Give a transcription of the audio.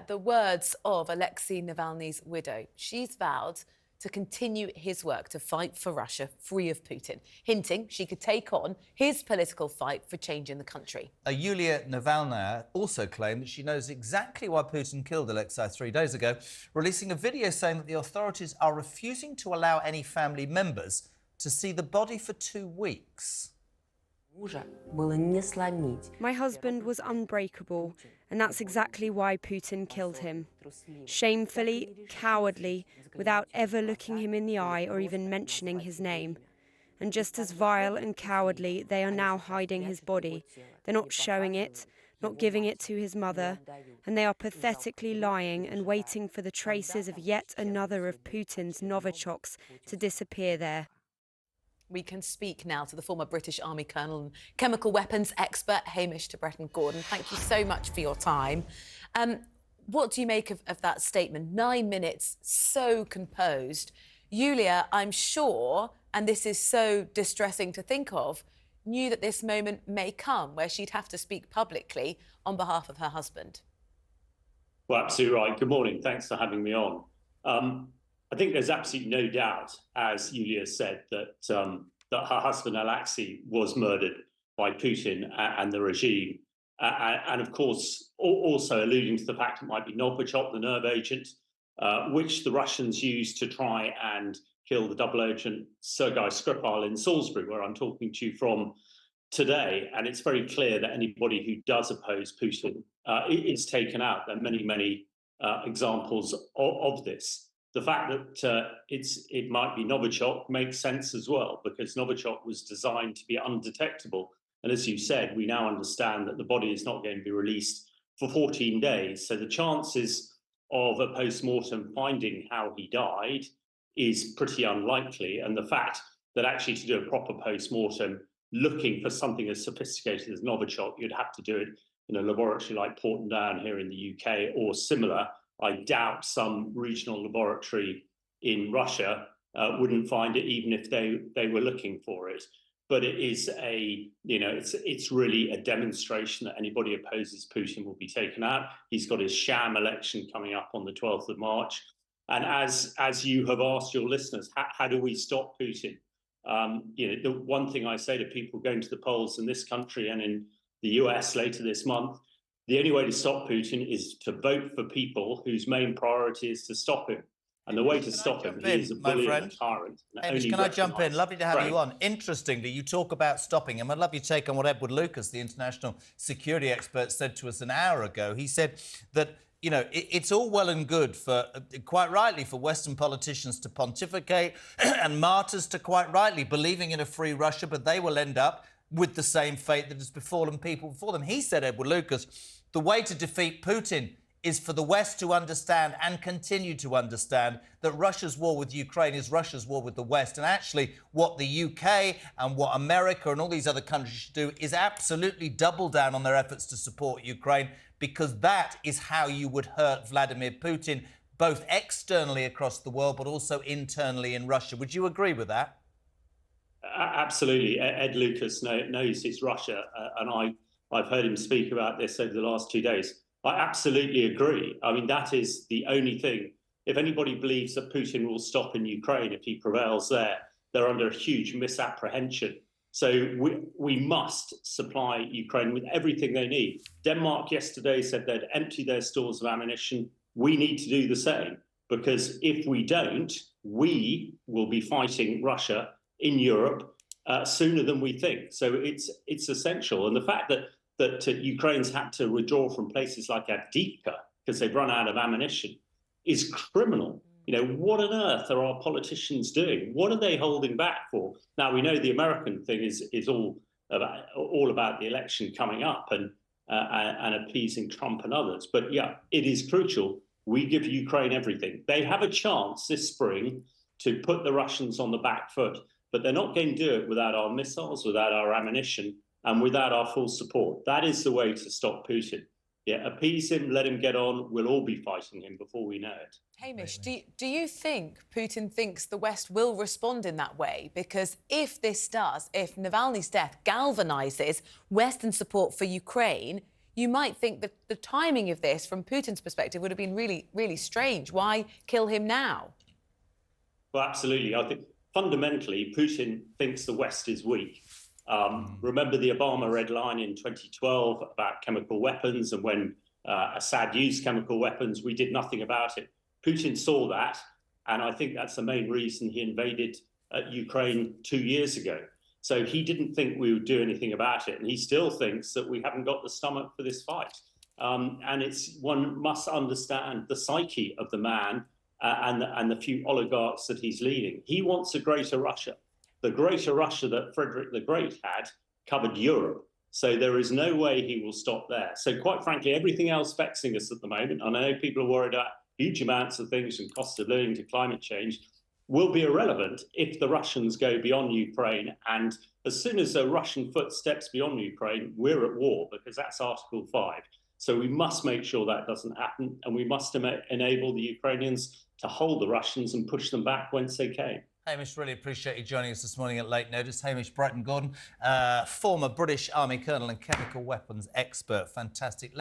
the words of Alexei Navalny's widow. She's vowed to continue his work to fight for Russia free of Putin, hinting she could take on his political fight for change in the country. Yulia Navalnaya also claimed that she knows exactly why Putin killed Alexei 3 days ago, releasing a video saying that the authorities are refusing to allow any family members to see the body for 2 weeks. My husband was unbreakable, and that's exactly why Putin killed him. Shamefully, cowardly, without ever looking him in the eye or even mentioning his name. And just as vile and cowardly, they are now hiding his body. They're not showing it, not giving it to his mother, and they are pathetically lying and waiting for the traces of yet another of Putin's Novichoks to disappear there. We can speak now to the former British Army Colonel and chemical weapons expert, Hamish de Bretton-Gordon. Thank you so much for your time. What do you make of that statement? 9 minutes, so composed. Yulia, I'm sure, and this is so distressing to think of, knew that this moment may come where she'd have to speak publicly on behalf of her husband. Well, absolutely right. Good morning. Thanks for having me on. I think there's absolutely no doubt, as Yulia said, that her husband Alexei was murdered by Putin and the regime. And of course, also alluding to the fact it might be Novichok, the nerve agent, which the Russians used to try and kill the double agent Sergei Skripal in Salisbury, where I'm talking to you from today. And it's very clear that anybody who does oppose Putin is taken out. There are many, many examples of this. The fact that it might be Novichok makes sense as well, because Novichok was designed to be undetectable. And as you said, we now understand that the body is not going to be released for 14 days. So the chances of a post-mortem finding how he died is pretty unlikely. And the fact that actually to do a proper post-mortem looking for something as sophisticated as Novichok, you'd have to do it in a laboratory like Porton Down here in the UK or similar. I doubt some regional laboratory in Russia wouldn't find it, even if they were looking for it. But it is it's really a demonstration that anybody opposes Putin will be taken out. He's got his sham election coming up on the 12th of March. And as you have asked your listeners, how do we stop Putin? The one thing I say to people going to the polls in this country and in the US later this month, the only way to stop Putin is to vote for people whose main priority is to stop him. And the way to stop him, he is a bully and a tyrant. Hamish, can I jump in? Lovely to have you on. Interestingly, you talk about stopping him. I'd love your take on what Edward Lucas, the international security expert, said to us an hour ago. He said that, it's all well and good for, quite rightly, for Western politicians to pontificate and martyrs to, quite rightly, believing in a free Russia, but they will end up with the same fate that has befallen people before them. He said, Edward Lucas, the way to defeat Putin is for the West to understand and continue to understand that Russia's war with Ukraine is Russia's war with the West. And actually, what the UK and what America and all these other countries should do is absolutely double down on their efforts to support Ukraine, because that is how you would hurt Vladimir Putin, both externally across the world, but also internally in Russia. Would you agree with that? Absolutely. Ed Lucas knows his Russia, and I've heard him speak about this over the last 2 days. I absolutely agree. I mean, that is the only thing. If anybody believes that Putin will stop in Ukraine if he prevails there, they're under a huge misapprehension. So we must supply Ukraine with everything they need. Denmark yesterday said they'd empty their stores of ammunition. We need to do the same, because if we don't, we will be fighting Russia in Europe sooner than we think. So it's essential. And the fact that Ukraine's had to withdraw from places like Avdiivka because they've run out of ammunition is criminal. What on earth are our politicians doing? What are they holding back for? Now, we know the American thing is all about the election coming up and appeasing Trump and others. But yeah, it is crucial. We give Ukraine everything. They have a chance this spring to put the Russians on the back foot, but they're not going to do it without our missiles, without our ammunition, and without our full support. That is the way to stop Putin. Yeah, appease him, let him get on. We'll all be fighting him before we know it. Hamish, do you think Putin thinks the West will respond in that way? Because if Navalny's death galvanises Western support for Ukraine, you might think that the timing of this, from Putin's perspective, would have been really, really strange. Why kill him now? Well, absolutely. I think fundamentally, Putin thinks the West is weak. Remember the Obama red line in 2012 about chemical weapons, and when Assad used chemical weapons, we did nothing about it. Putin saw that, and I think that's the main reason he invaded Ukraine 2 years ago. So he didn't think we would do anything about it, and he still thinks that we haven't got the stomach for this fight. And one must understand the psyche of the man and the few oligarchs that he's leading. He wants a greater Russia. The greater Russia that Frederick the Great had covered Europe. So there is no way he will stop there. So quite frankly, everything else vexing us at the moment, and I know people are worried about huge amounts of things from cost of living to climate change, will be irrelevant if the Russians go beyond Ukraine. And as soon as the Russian foot steps beyond Ukraine, we're at war, because that's Article 5. So we must make sure that doesn't happen, and we must enable the Ukrainians to hold the Russians and push them back whence they came. Hamish, really appreciate you joining us this morning at late notice. Hamish Bretton-Gordon, former British Army colonel and chemical weapons expert. Fantastic.